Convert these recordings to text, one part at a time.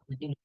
Nanti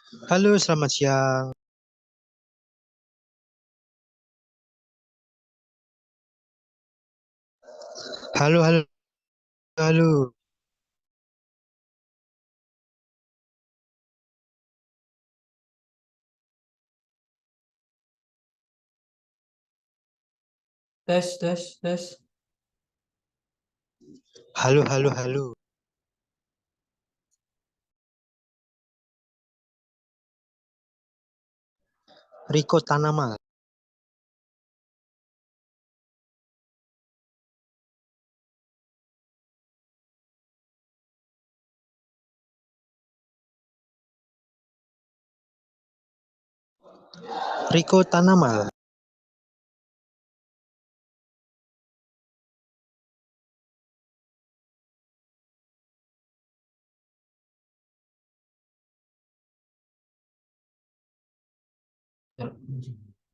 Halo, selamat siang. Halo, halo, halo. Tes, tes, tes. Halo, halo, halo. Riko Tanamal. Riko Tanamal.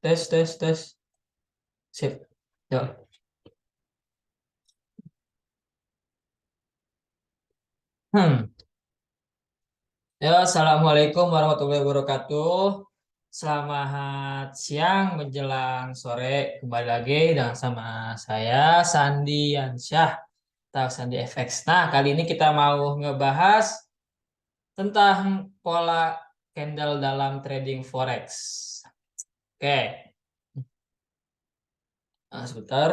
Tes, tes, tes. Sip. Yuk. Hmm. Ya, Assalamualaikum warahmatullahi wabarakatuh. Selamat siang menjelang sore. Kembali lagi dengan sama saya, Sandi Yansyah atau Sandi FX. Nah, kali ini kita mau ngebahas tentang pola candle dalam trading forex. Oke. Nah, sebentar.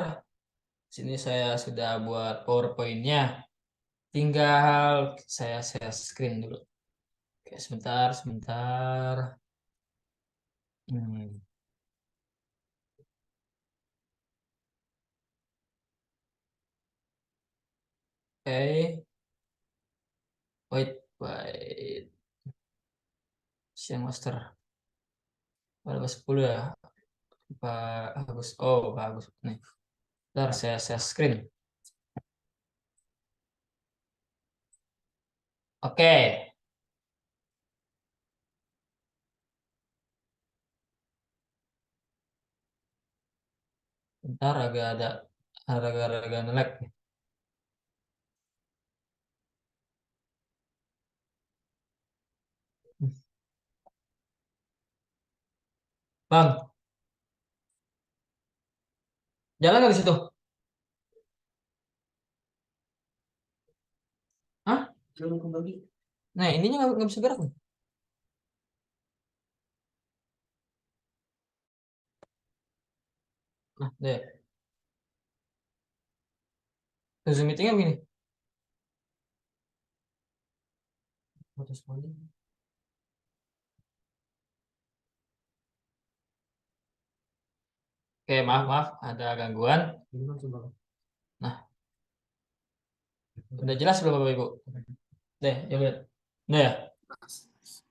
Sini saya sudah buat PowerPoint-nya. Tinggal saya share screen dulu. Oke, sebentar, sebentar. Hmm, Oke, wait. Siang master. Bagus 10 ya. Bagus. Oh, bagus. Nih, bentar saya share screen. Oke, bentar agak ada agak-agak nge-lag. Bang, jalan nggak di situ? Hah? Jalan kembali. Nah, ininya nggak bisa gerak nih. Nah, deh. Zoom meetingnya begini. Putus kembali. Oke, maaf, ada gangguan. Nah, udah jelas belum Bapak Ibu? Deh, ya udah. Nah, ya.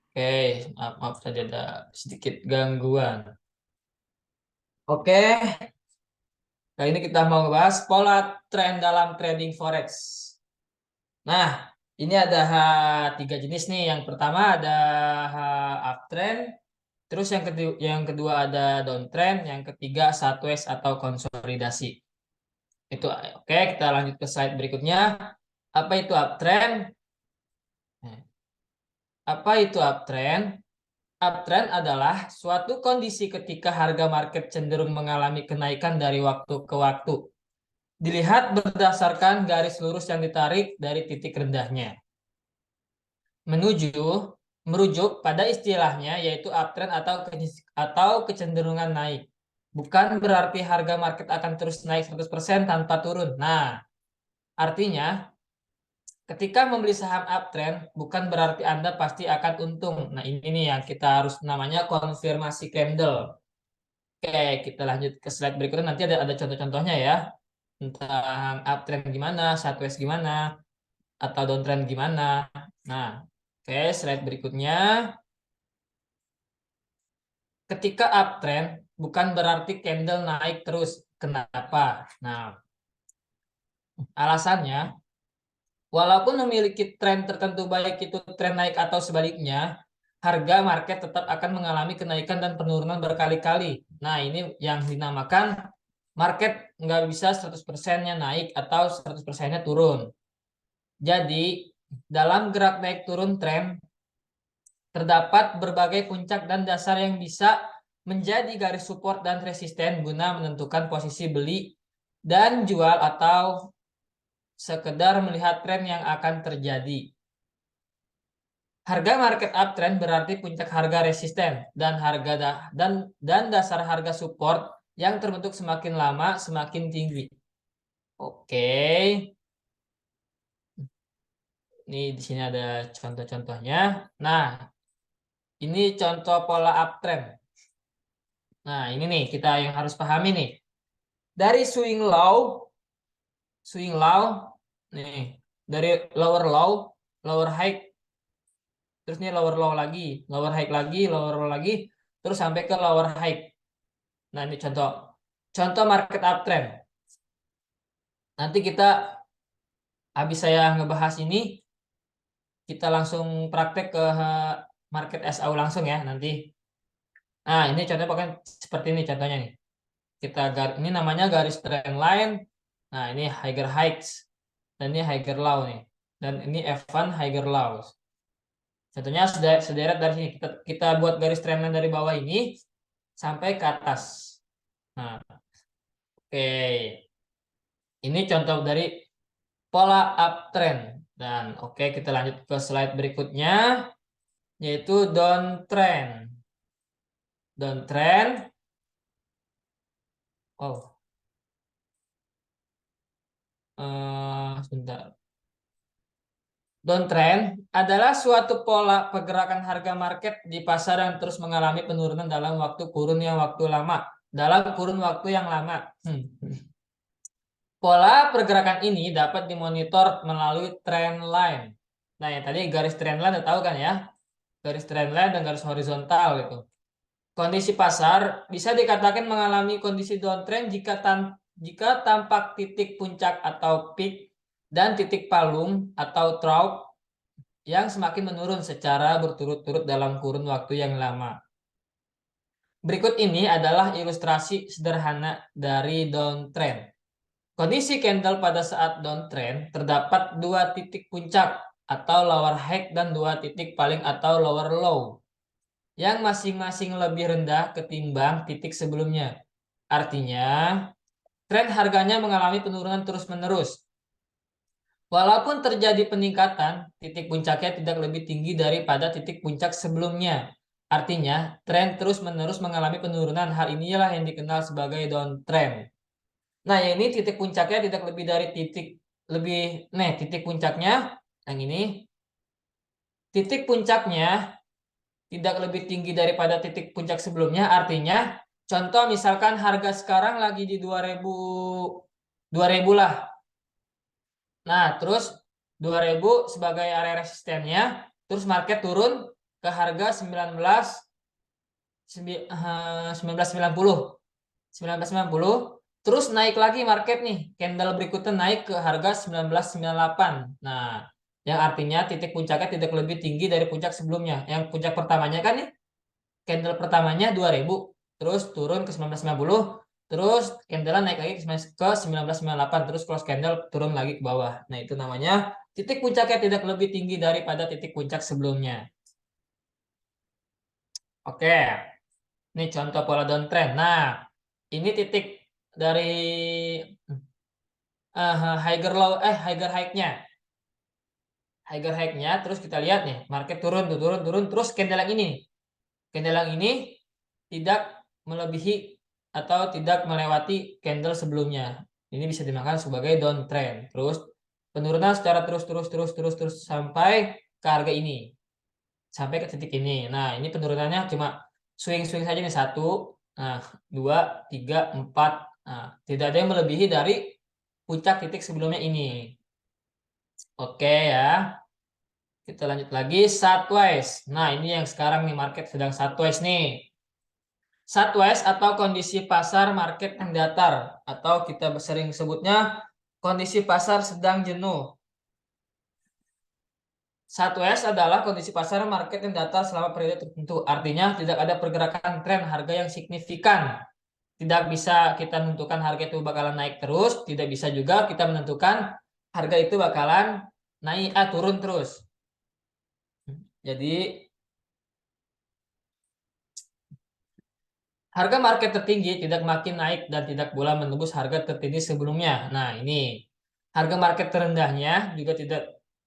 Oke, maaf tadi ada sedikit gangguan. Oke, kali ini kita mau ngebahas pola tren dalam trading forex. Nah, ini ada tiga jenis nih. Yang pertama ada uptrend, terus yang kedua ada downtrend, yang ketiga sideways atau konsolidasi. Itu oke, kita lanjut ke slide berikutnya. Apa itu uptrend? Nah, apa itu uptrend? Uptrend adalah suatu kondisi ketika harga market cenderung mengalami kenaikan dari waktu ke waktu. Dilihat berdasarkan garis lurus yang ditarik dari titik rendahnya. Menuju merujuk pada istilahnya yaitu uptrend atau kecenderungan naik. Bukan berarti harga market akan terus naik 100% tanpa turun. Nah, artinya ketika membeli saham uptrend bukan berarti Anda pasti akan untung. Nah, ini nih yang kita harus namanya konfirmasi candle. Oke, kita lanjut ke slide berikutnya. Nanti ada contoh-contohnya ya. Tentang uptrend gimana, sideways gimana, atau downtrend gimana. Nah, oke, slide berikutnya. Ketika uptrend bukan berarti candle naik terus. Kenapa? Nah, alasannya, walaupun memiliki tren tertentu baik itu tren naik atau sebaliknya, harga market tetap akan mengalami kenaikan dan penurunan berkali-kali. Nah, ini yang dinamakan market nggak bisa 100%-nya naik atau 100%-nya turun. Jadi, dalam gerak naik turun tren, terdapat berbagai puncak dan dasar yang bisa menjadi garis support dan resisten guna menentukan posisi beli dan jual atau sekedar melihat tren yang akan terjadi. Harga market uptrend berarti puncak harga resisten dan dan dasar harga support yang terbentuk semakin lama semakin tinggi. Oke. Ini di sini ada contoh-contohnya. Nah, ini contoh pola uptrend. Nah, ini nih kita yang harus pahami nih. Dari swing low, nih dari lower low, lower high, terus nih lower low lagi, lower high lagi, lower low lagi, terus sampai ke lower high. Nah, ini contoh market uptrend. Nanti kita habis saya ngebahas ini, kita langsung praktek ke market SAU langsung ya nanti. Nah, ini contohnya pokoknya seperti ini contohnya nih. Ini namanya garis trend line. Nah, ini higher heights dan ini higher low nih. Dan ini F1 higher lows. Contohnya sederet dari sini. Kita buat garis trend line dari bawah ini sampai ke atas. Nah, oke. Ini contoh dari pola uptrend. Dan oke, kita lanjut ke slide berikutnya yaitu downtrend. Downtrend. Oh. Sebentar. Downtrend adalah suatu pola pergerakan harga market di pasar yang terus mengalami penurunan dalam kurun waktu yang lama. Pola pergerakan ini dapat dimonitor melalui trend line. Nah, yang tadi garis trend line udah tahu kan ya? Garis trend line dan garis horizontal gitu. Kondisi pasar bisa dikatakan mengalami kondisi downtrend jika tampak titik puncak atau peak dan titik palung atau trough yang semakin menurun secara berturut-turut dalam kurun waktu yang lama. Berikut ini adalah ilustrasi sederhana dari downtrend. Kondisi candle pada saat downtrend terdapat dua titik puncak atau lower high dan dua titik paling atau lower low yang masing-masing lebih rendah ketimbang titik sebelumnya. Artinya, tren harganya mengalami penurunan terus-menerus. Walaupun terjadi peningkatan, titik puncaknya tidak lebih tinggi daripada titik puncak sebelumnya. Artinya, tren terus-menerus mengalami penurunan. Hal inilah yang dikenal sebagai downtrend. Nah, yang ini titik puncaknya tidak lebih dari titik puncaknya yang ini. Titik puncaknya tidak lebih tinggi daripada titik puncak sebelumnya. Artinya, contoh misalkan harga sekarang lagi di 2000 lah. Nah, terus 2000 sebagai area resistennya, terus market turun ke harga 1990. Terus naik lagi market nih, candle berikutnya naik ke harga 1998. Nah, yang artinya titik puncaknya tidak lebih tinggi dari puncak sebelumnya. Yang puncak pertamanya kan nih, candle pertamanya 2000, terus turun ke 1990, terus candle naik lagi ke 1998, terus close candle turun lagi ke bawah. Nah, itu namanya titik puncaknya tidak lebih tinggi daripada titik puncak sebelumnya. Oke, ini contoh pola downtrend. Nah, ini titik dari higher low, higher high-nya. Higher high-nya, terus kita lihat nih, market turun, terus candle yang ini. Candle yang ini tidak melebihi atau tidak melewati candle sebelumnya. Ini bisa dimakan sebagai downtrend. Terus penurunan secara terus sampai ke harga ini. Sampai ke titik ini. Nah, ini penurunannya cuma swing-swing saja nih. 1, nah, 2, 3, 4. Nah, tidak ada yang melebihi dari puncak titik sebelumnya ini. Oke ya. Kita lanjut lagi sideways. Nah, ini yang sekarang nih market sedang sideways nih. Sideways atau kondisi pasar market yang datar atau kita sering sebutnya kondisi pasar sedang jenuh. Sideways adalah kondisi pasar market yang datar selama periode tertentu. Artinya tidak ada pergerakan tren harga yang signifikan. Tidak bisa kita menentukan harga itu bakalan naik terus, tidak bisa juga kita menentukan harga itu bakalan turun terus. Jadi Harga market tertinggi tidak makin naik dan tidak pula menembus harga tertinggi sebelumnya. Nah, ini harga market terendahnya juga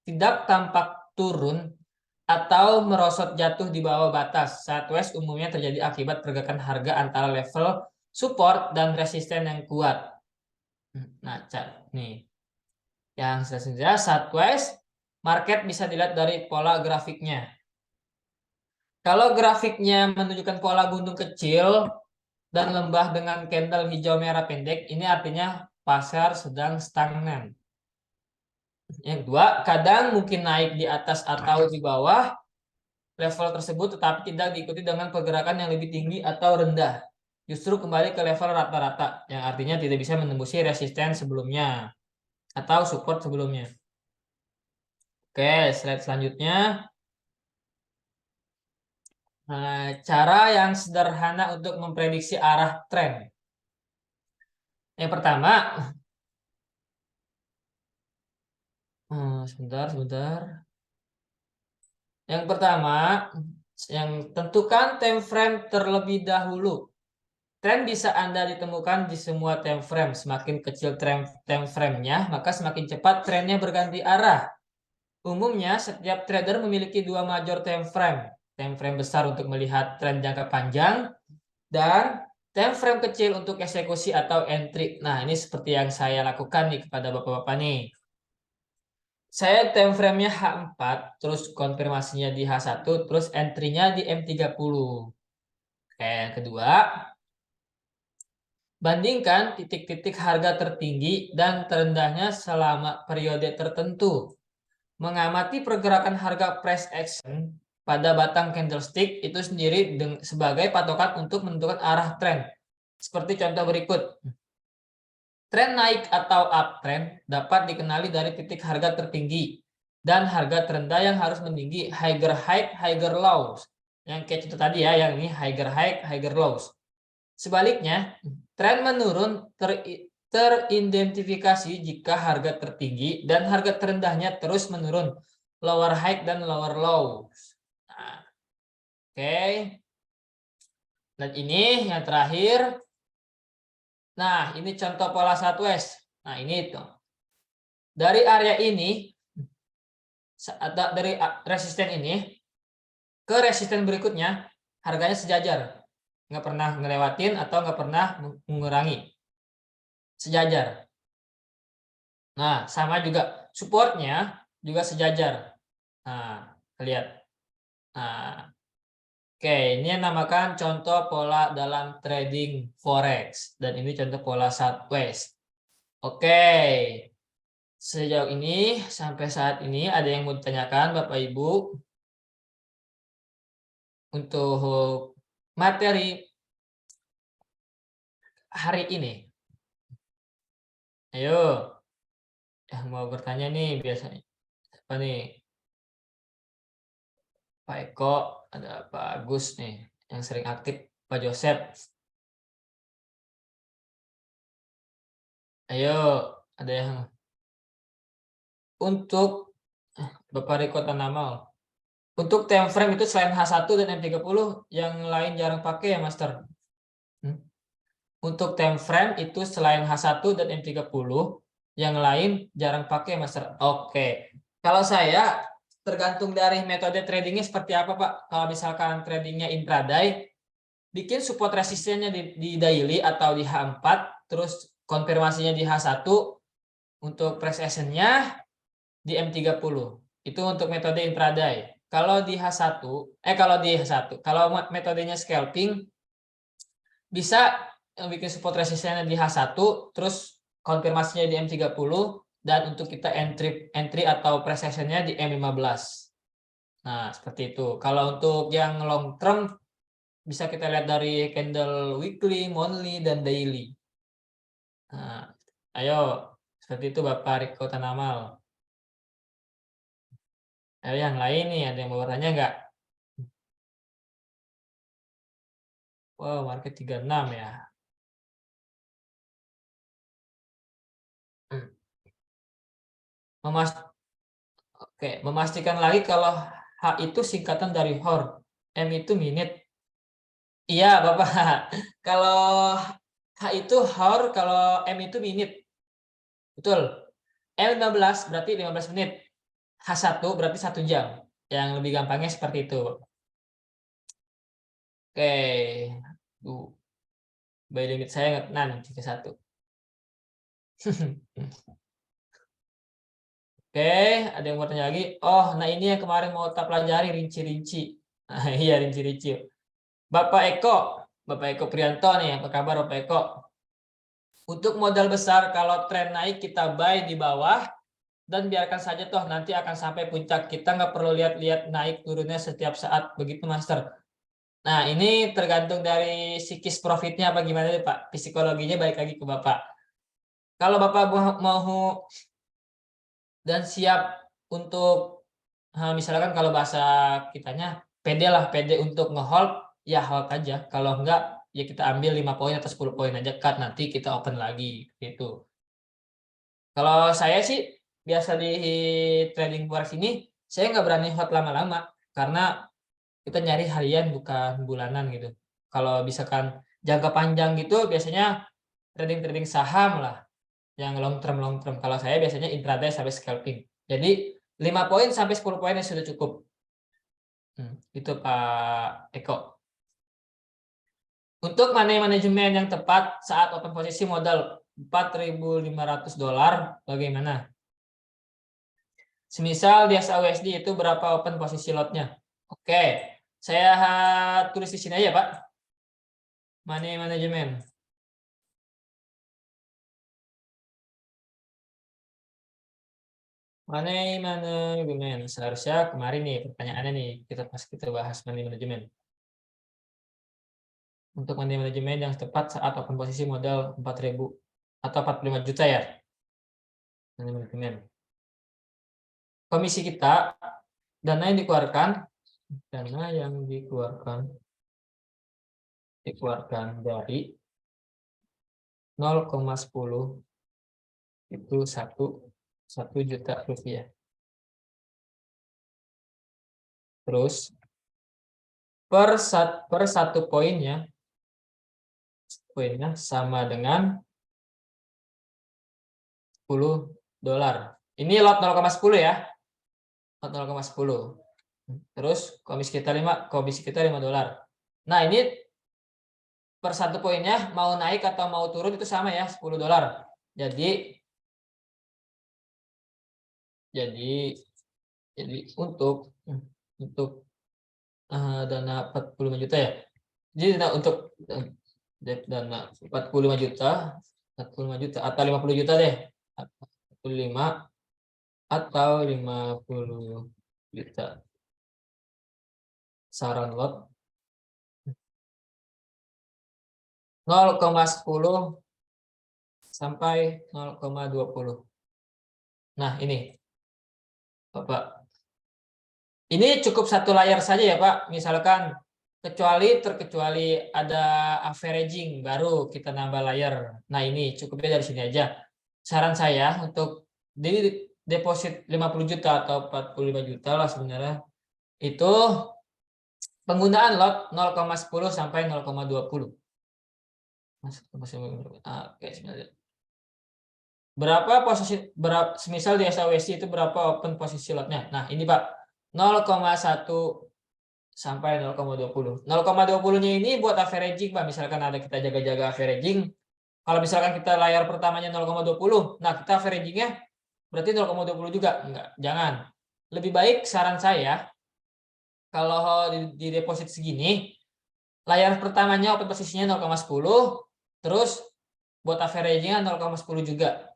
tidak tampak turun atau merosot jatuh di bawah batas. Sideways umumnya terjadi akibat pergerakan harga antara level support dan resisten yang kuat. Nah, nih. Yang selanjutnya sideways market bisa dilihat dari pola grafiknya. Kalau grafiknya menunjukkan pola gunung kecil dan lembah dengan candle hijau merah pendek, ini artinya pasar sedang stagnan. Yang kedua, kadang mungkin naik di atas atau di bawah level tersebut, tetapi tidak diikuti dengan pergerakan yang lebih tinggi atau rendah. Justru kembali ke level rata-rata, yang artinya tidak bisa menembusi resisten sebelumnya atau support sebelumnya. Oke, slide selanjutnya. Cara yang sederhana untuk memprediksi arah tren. Yang pertama, sebentar. Yang pertama, yang tentukan time frame terlebih dahulu. Tren bisa Anda ditemukan di semua time frame. Semakin kecil time frame-nya, maka semakin cepat trennya berganti arah. Umumnya, setiap trader memiliki dua major time frame. Time frame besar untuk melihat tren jangka panjang, dan time frame kecil untuk eksekusi atau entry. Nah, ini seperti yang saya lakukan nih kepada bapak-bapak nih. Saya time frame-nya H4, terus konfirmasinya di H1, terus entry-nya di M30. Yang kedua, bandingkan titik-titik harga tertinggi dan terendahnya selama periode tertentu. Mengamati pergerakan harga price action pada batang candlestick itu sendiri sebagai patokan untuk menentukan arah tren. Seperti contoh berikut. Tren naik atau uptrend dapat dikenali dari titik harga tertinggi dan harga terendah yang harus meninggi, higher high, higher lows. Yang kayak contoh tadi ya, yang ini higher high, higher lows. Sebaliknya, tren menurun teridentifikasi jika harga tertinggi dan harga terendahnya terus menurun, lower high dan lower lows. Nah, oke. Dan ini yang terakhir. Nah, ini contoh pola sideways. Nah, ini itu. Dari area ini, dari resisten ini ke resisten berikutnya, harganya sejajar. Nggak pernah ngelewatin atau nggak pernah mengurangi. Sejajar. Nah, sama juga supportnya juga sejajar. Nah, lihat. Nah, oke, ini yang namakan contoh pola dalam trading forex. Dan ini contoh pola sideways. Oke. Sejauh ini, sampai saat ini ada yang mau ditanyakan Bapak Ibu untuk materi hari ini? Ayo, yang mau bertanya nih biasanya. Apa nih? Pak Eko, ada Pak Agus nih, yang sering aktif. Pak Joseph. Ayo, ada yang untuk Bapak Riko Tanamal. Untuk time frame itu selain H1 dan M30 yang lain jarang pakai ya, Master? Untuk time frame itu selain H1 dan M30 yang lain jarang pakai, Master. Oke. Kalau saya tergantung dari metode tradingnya seperti apa, Pak. Kalau misalkan tradingnya intraday, bikin support resistennya di daily atau di H4, terus konfirmasinya di H1, untuk price action-nya di M30. Itu untuk metode intraday. Kalau di H1, kalau metodenya scalping, bisa bikin support resistennya di H1, terus konfirmasinya di M30, dan untuk kita entry atau price action-nya di M15. Nah, seperti itu. Kalau untuk yang long term, bisa kita lihat dari candle weekly, monthly, dan daily. Nah, ayo, seperti itu Bapak Riko Tanamal. Ayo yang lain nih, ada yang mau bertanya nggak? Wow, market 36 ya. Memastikan lagi kalau H itu singkatan dari hour, M itu minute, Iya, Bapak. Kalau H itu hour, kalau M itu minute. Betul. M15 berarti 15 menit. H1 berarti 1 jam. Yang lebih gampangnya seperti itu. Oke. Duh, by limit saya nggak kena nih, 31. Oke, ada yang mau tanya lagi? Oh, nah ini yang kemarin mau kita pelajari rinci-rinci. Nah, iya rinci-rinci. Bapak Eko, Bapak Eko Prianto nih, apa kabar Bapak Eko? Untuk modal besar, kalau tren naik kita buy di bawah dan biarkan saja toh nanti akan sampai puncak. Kita nggak perlu lihat-lihat naik turunnya setiap saat begitu, Master. Nah, ini tergantung dari psikis profitnya apa gimana nih, Pak. Psikologinya balik lagi ke Bapak. Kalau Bapak mau dan siap untuk misalkan kalau bahasa kitanya pede lah, pede untuk ngehold, ya hold aja. Kalau enggak ya kita ambil 5 poin atau 10 poin aja, cut, nanti kita open lagi gitu. Kalau saya sih biasa di trading forex ini saya nggak berani hold lama-lama karena kita nyari harian bukan bulanan gitu. Kalau misalkan jangka panjang gitu biasanya trading saham lah yang long term. Kalau saya biasanya intraday sampai scalping. Jadi 5 poin sampai 10 poin sudah cukup. Itu Pak Eko. Untuk money manajemen yang tepat saat open posisi modal $4.500 bagaimana? Semisal di USD itu berapa open posisi lotnya? Oke, saya tulis di sini aja Pak. Money manajemen. Money manajemen. Seharusnya kemarin nih pertanyaannya nih kita bahas money manajemen. Untuk money manajemen yang tepat saat open posisi modal 4.000 atau 45 juta ya. Money manajemen. Komisi kita, dana yang dikeluarkan dari 0,10 itu 1 juta rupiah. Terus per satu poinnya sama dengan $10. Ini lot 0,10 ya. Lot 0,10. Terus komisi kita $5. Nah, ini per satu poinnya mau naik atau mau turun itu sama ya, $10. Jadi untuk dana 45 juta ya. Jadi untuk dana 45 juta atau 50 juta deh. 45 atau 50 juta. Saran lot 0,10 sampai 0,20. Nah, ini Bapak. Ini cukup satu layar saja ya, Pak. Misalkan terkecuali ada averaging baru kita nambah layar. Nah, ini cukupnya dari sini aja. Saran saya untuk di deposit 50 juta atau 45 juta lah sebenarnya. Itu penggunaan lot 0,10 sampai 0,20. Oke, sebenarnya. Semisal di SAWC itu berapa open posisi lotnya? Nah, ini Pak, 0,1 sampai 0,20. 0,20-nya ini buat averaging, Pak. Misalkan ada kita jaga-jaga averaging. Kalau misalkan kita layar pertamanya 0,20, nah kita averagingnya berarti 0,20 juga. Enggak, jangan. Lebih baik saran saya, kalau di deposit segini, layar pertamanya open posisinya 0,10, terus buat averagingnya 0,10 juga.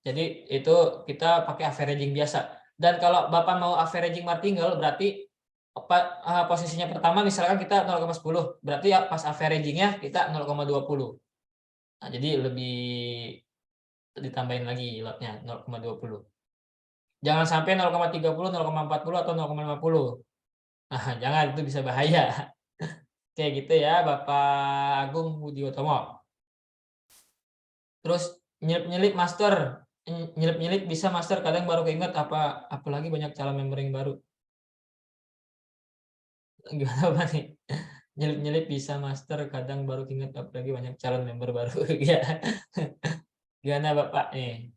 Jadi itu kita pakai averaging biasa. Dan kalau Bapak mau averaging martingale berarti posisinya pertama misalkan kita 0,10, berarti ya pas averagingnya kita 0,20. Nah, jadi lebih ditambahin lagi lotnya 0,20. Jangan sampai 0,30, 0,40 atau 0,50. Nah, jangan, itu bisa bahaya. Kayak gitu ya Bapak Agung Budi Utomo. Terus nyelip-nyelip master, nyelip-nyelip bisa master, kadang baru keinget apalagi banyak calon member yang baru. Gimana Pak nih? Nyelip-nyelip bisa master, kadang baru ingat apalagi banyak calon member baru. Ya. Gimana Bapak nih?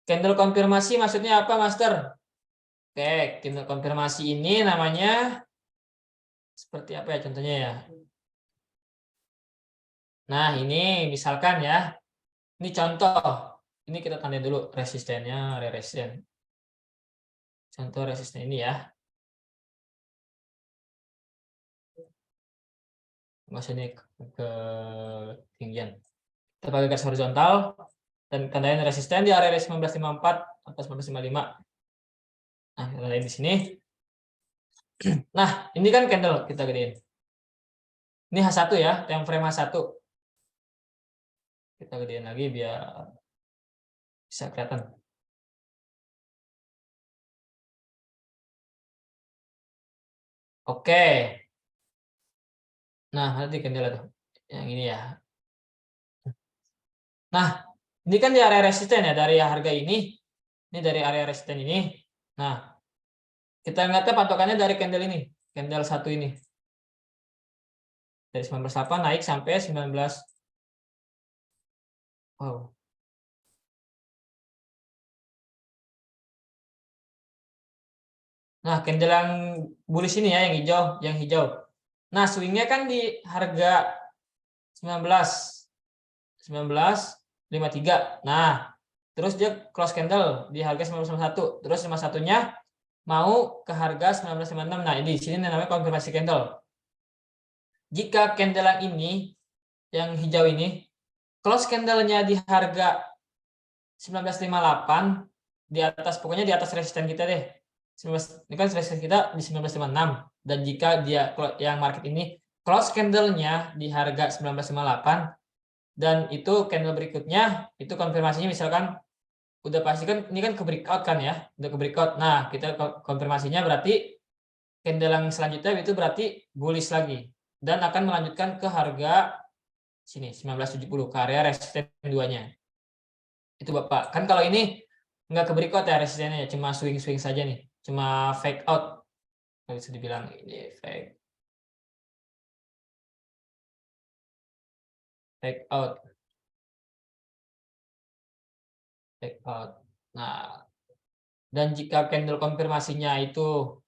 Candle konfirmasi maksudnya apa, Master? Oke, candle konfirmasi ini namanya seperti apa ya contohnya ya? Nah, ini misalkan ya. Ini contoh. Ini kita tanda dulu resistennya, resisten. Contoh resisten ini ya. Maksudnya ke ketinggian. Kita pakai garis horizontal dan tandain resisten di area 1954 atau 1955. Nah, kita tandain di sini. Nah, ini kan candle kita gedein. Ini H1 ya, time frame H1. Kita gedein lagi biar bisa kelihatan. Oke. Nah, nanti candle tuh. Yang ini ya. Nah, ini kan di area resisten ya, dari harga ini. Ini dari area resisten ini. Nah, kita lihatnya patokannya dari candle ini. Candle satu ini. Dari 19.8 naik sampai 19. Wow. Nah, candle yang bullish ini ya, yang hijau. Nah, swingnya kan di harga 19.53. Nah, terus dia close candle di harga 19.1. Terus 51-nya mau ke harga 19.56. Nah, ini di sini namanya konfirmasi candle. Jika candle yang ini, yang hijau ini, close candle-nya di harga 19.58, di atas, pokoknya di atas resisten kita deh. Ini kan resisten kita di 19.56. Dan jika dia yang market ini close candle-nya di harga 19.58 dan itu candle berikutnya itu konfirmasinya misalkan udah pasti kan ini kan ke breakout kan ya, udah ke breakout. Nah, kita konfirmasinya berarti candle yang selanjutnya itu berarti bullish lagi dan akan melanjutkan ke harga sini 1970 ke area resisten 2-nya. Itu Bapak. Kan kalau ini nggak ke breakout ya resistennya, cuma swing-swing saja nih. Cuma fake out. Nggak bisa dibilang ini fake out. Fake out. Nah, dan jika candle konfirmasinya itu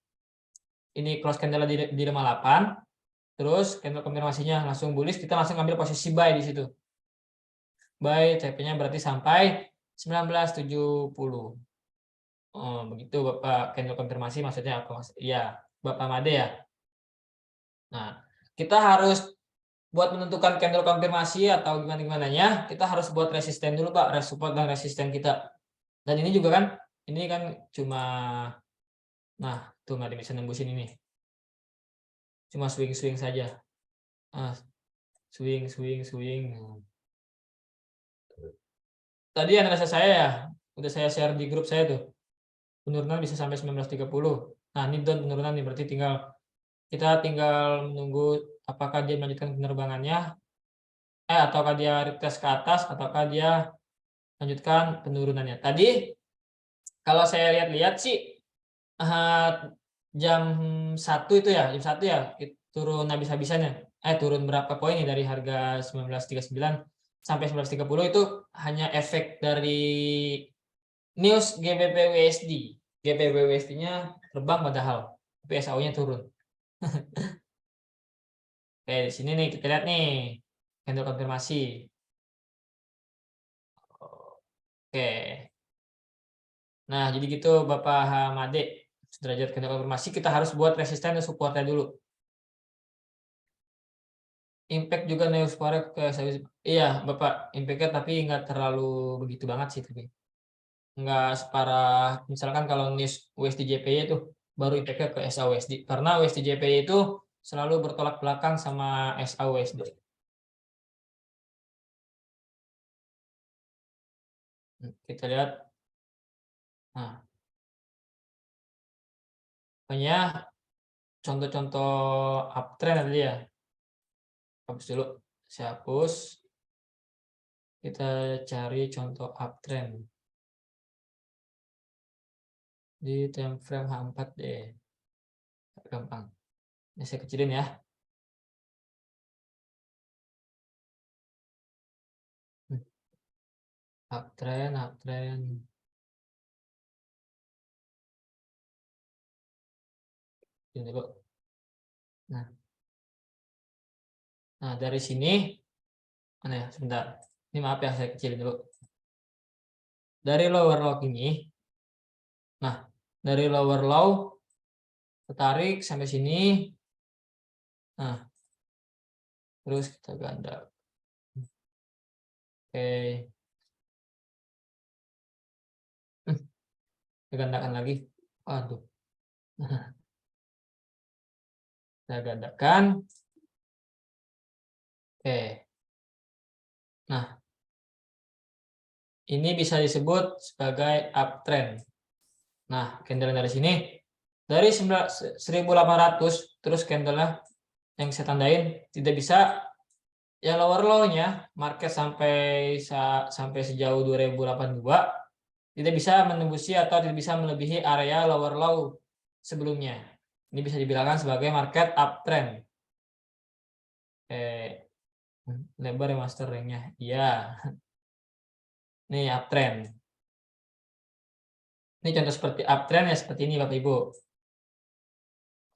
ini close candle di 58, terus candle konfirmasinya langsung bullish, kita langsung ambil posisi buy di situ. Buy TP-nya berarti sampai 1970. Oh, begitu Bapak, candle konfirmasi maksudnya apa Mas? Iya, Bapak Made ya. Nah, kita harus buat menentukan candle konfirmasi atau gimana-gimananya, kita harus buat resisten dulu Pak, support dan resisten kita. Dan ini juga kan, ini kan cuma, nah tuh nggak bisa nembusin ini. Cuma swing-swing saja. Ah, swing. Tadi analisa saya ya, udah saya share di grup saya tuh. Penurunan bisa sampai 1930. Nah, ini down penurunan nih, berarti kita tinggal menunggu apakah dia melanjutkan penerbangannya, ataukah dia retest ke atas, ataukah dia lanjutkan penurunannya. Tadi kalau saya lihat-lihat sih jam 1 itu ya, turun habis-habisannya. Turun berapa poin nih dari harga 1939 sampai 1930 itu hanya efek dari news GBP USD. GBP USD-nya terbang padahal, tapi SAO-nya turun. Oke, di sini nih kita lihat nih candle konfirmasi. Oke. Nah, jadi gitu Bapak Hamade, derajat candle konfirmasi kita harus buat resisten dan supportnya dulu. Impact juga Neospora ke iya Bapak, impactnya tapi nggak terlalu begitu banget sih, tapi nggak separah misalkan kalau news USD-JPY itu baru impactnya ke SA-USD, karena USD-JPY itu selalu bertolak belakang sama SA-USD. Kita lihat, nah pokoknya contoh-contoh uptrend tadi ya, hapus dulu, saya hapus, kita cari contoh uptrend di time frame H4 deh, gampang. Ini saya kecilin ya. Uptrend, uptrend. Ini dulu. Nah, dari sini, mana ya? Sebentar. Ini maaf ya, saya kecilin dulu. Dari lower low ini, nah, dari lower low, tarik sampai sini. Nah, terus kita ganda. Oke. Kita gandakan lagi. Aduh. Saya gandakan. Oke. Nah, ini bisa disebut sebagai uptrend. Nah, candle dari sini dari 1800 terus candle-nya yang saya tandain tidak bisa yang lower low-nya market sampai sejauh 2082 tidak bisa menembusi atau tidak bisa melebihi area lower low sebelumnya. Ini bisa dibilangkan sebagai market uptrend. Lebar ya master ring-nya. Iya. Nih uptrend. Ini contoh seperti uptrend ya seperti ini Bapak Ibu.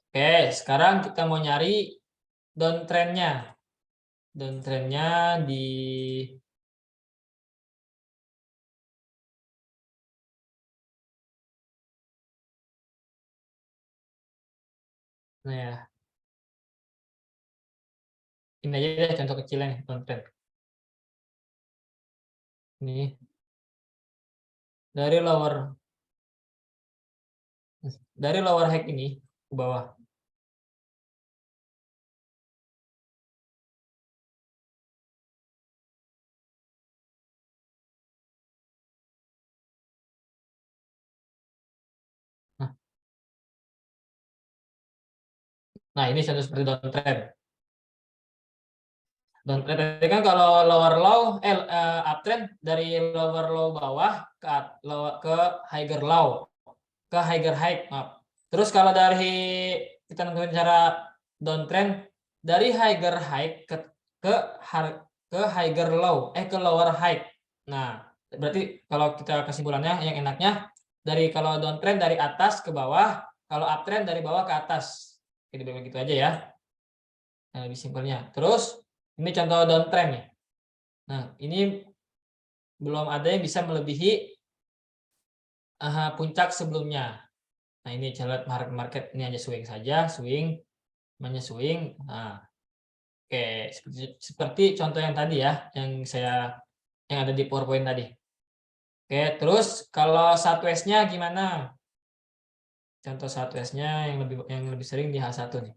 Oke, sekarang kita mau nyari downtrend-nya. Downtrend-nya di nah ya. Ini aja deh contoh kecilnya nih downtrend. Ini dari lower high ini ke bawah. Nah, ini contoh seperti downtrend. Downtrend tadi kan kalau lower low, uptrend dari lower low bawah ke higher low, ke higher high, maaf. Terus kalau dari kita nentuin cara downtrend dari higher high ke higher low, ke lower high. Nah, berarti kalau kita kesimpulannya yang enaknya dari kalau downtrend dari atas ke bawah, kalau uptrend dari bawah ke atas. Jadi begitu aja ya. Nah, lebih simpelnya. Terus ini contoh downtrend ya. Nah, ini belum ada yang bisa melebihi puncak sebelumnya. Nah, ini lihat market ini aja swing saja, swing, namanya swing. Nah, oke, seperti contoh yang tadi ya, yang ada di PowerPoint tadi. Oke, terus kalau Southwest-nya gimana? Contoh Southwest-nya yang lebih sering di H1 nih.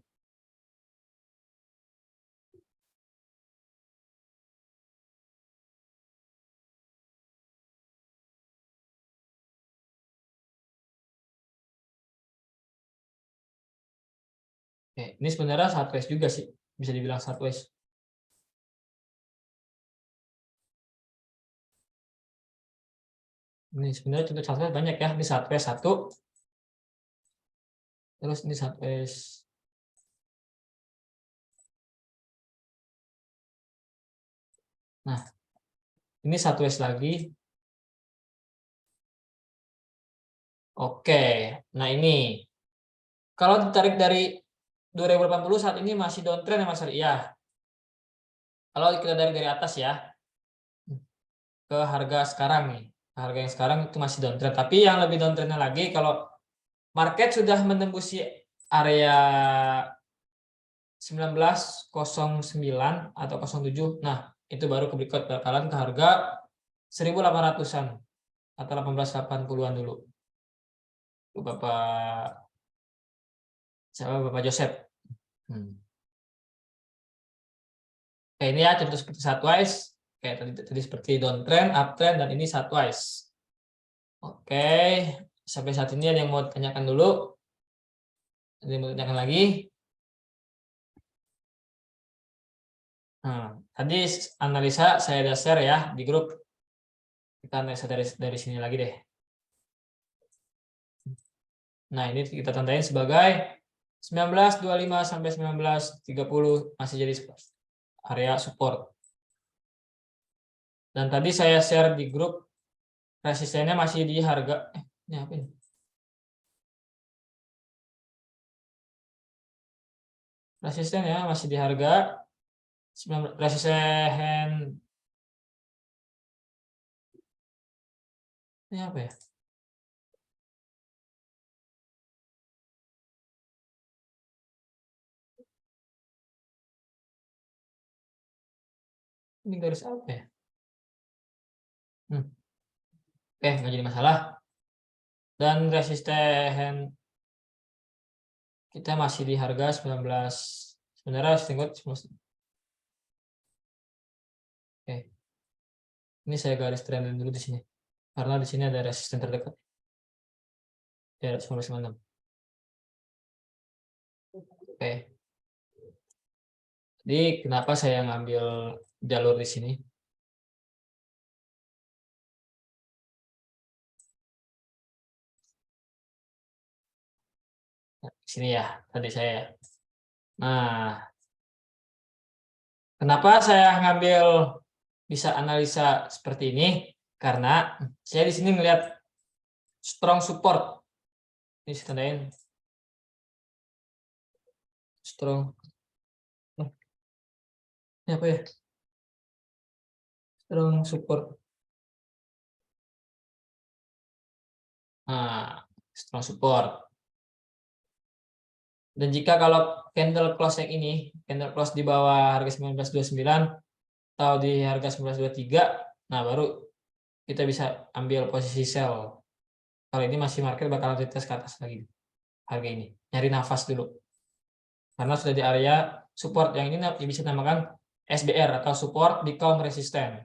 Oke, ini sebenarnya Southwest juga sih, bisa dibilang Southwest. Ini sebenarnya contoh Southwest banyak ya, ini Southwest 1. Terus ini Southwest. Nah, ini Southwest lagi. Oke, nah ini. Kalau ditarik dari 2080 saat ini masih downtrend ya Mas Ari? Iya. Kalau kita dari atas ya, ke harga sekarang nih. Harga yang sekarang itu masih downtrend. Tapi yang lebih downtrendnya lagi, kalau market sudah menembus area 1909 atau 07, nah itu baru berikut bakalan ke harga 1800-an atau 1880-an dulu. Bapak Joseph. Oke, ini ya contoh seperti Southwise. Kayak tadi seperti downtrend, uptrend, dan ini Southwise. Oke, sampai saat ini ada yang mau tanyakan dulu? Ada yang mau tanyakan lagi? Nah, tadi analisa saya ada share ya di grup. Kita analisa dari sini lagi deh. Nah, ini kita tandain sebagai 1925 sampai 1930 masih jadi area support. Dan tadi saya share di grup, resistennya masih di harga ini apa ini? Resistennya masih di harga resisten ini apa ya? Ini garis apa ya? Oke, nggak jadi masalah. Dan resisten kita masih di harga 19. Sebenarnya resisten. Oke. Ini saya garis trend dulu di sini. Karena di sini ada resisten terdekat. Ya, 1996. Oke. Jadi kenapa saya ngambil jalur di sini? Nah, di sini ya, tadi saya. Nah, kenapa saya ngambil bisa analisa seperti ini? Karena saya di sini melihat strong support. Ini saya tandain. Strong. Ini apa ya? Strong support. Nah, strong support. Dan jika kalau candle close yang ini, candle close di bawah harga 1929 atau di harga 1923, nah baru kita bisa ambil posisi sell. Kalau ini masih market bakal retest ke atas lagi harga ini. Nyari nafas dulu. Karena sudah di area support yang ini bisa dinamakan SBR atau support di kaum resisten.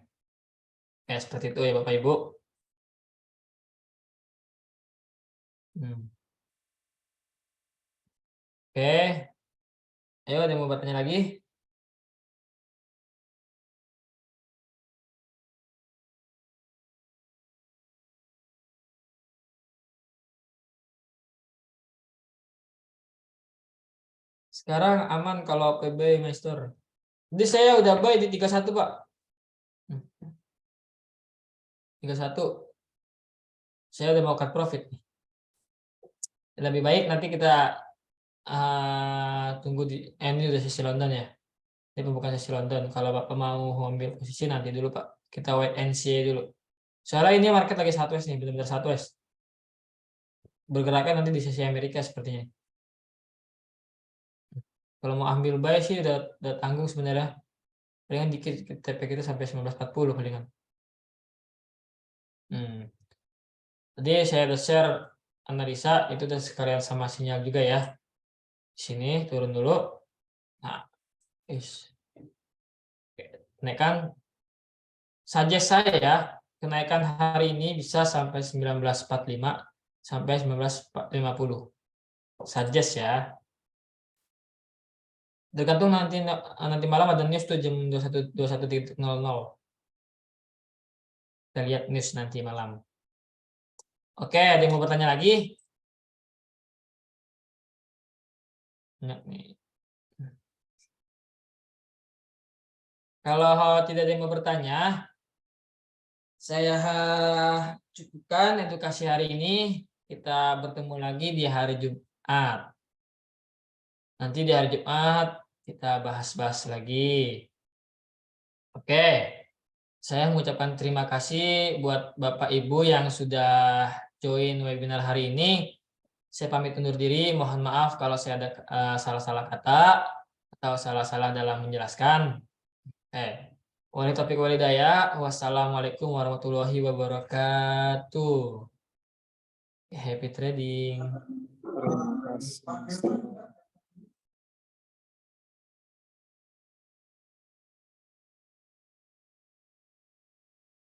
Ya, seperti itu ya Bapak Ibu. Oke. Ayo ada yang mau bertanya lagi? Sekarang aman kalau PB Master. Jadi saya udah buy di 31, Pak. 31. Saya udah mau cut profit. Lebih baik nanti kita tunggu di ini udah sesi London ya. Ini pembukaan sesi London. Kalau Bapak mau ambil posisi nanti dulu, Pak. Kita wait and see dulu. Soalnya ini market lagi sideways nih, benar-benar sideways. Bergeraknya nanti di sesi Amerika sepertinya. Kalau mau ambil buy sih udah tanggung sebenarnya. Palingan dikit TP kita sampai 1940 palingan. Jadi saya udah share analisa itu udah sekalian sama sinyal juga ya. Di sini turun dulu. Nah, kenaikan suggest saya ya, kenaikan hari ini bisa sampai 1945 sampai 1950. Suggest ya. Tergantung nanti malam ada news tuh jam 21.00. Kita lihat news nanti malam. Oke, ada yang mau bertanya lagi? Kalau tidak ada yang mau bertanya, saya cukupkan edukasi hari ini. Kita bertemu lagi di hari Jumat. Nanti di hari Jumat kita bahas-bahas lagi. Oke. Saya mengucapkan terima kasih buat Bapak Ibu yang sudah join webinar hari ini. Saya pamit undur diri. Mohon maaf kalau saya ada salah-salah kata atau salah-salah dalam menjelaskan. Wali taufiq wal hidayah. Wassalamualaikum warahmatullahi wabarakatuh. Happy trading.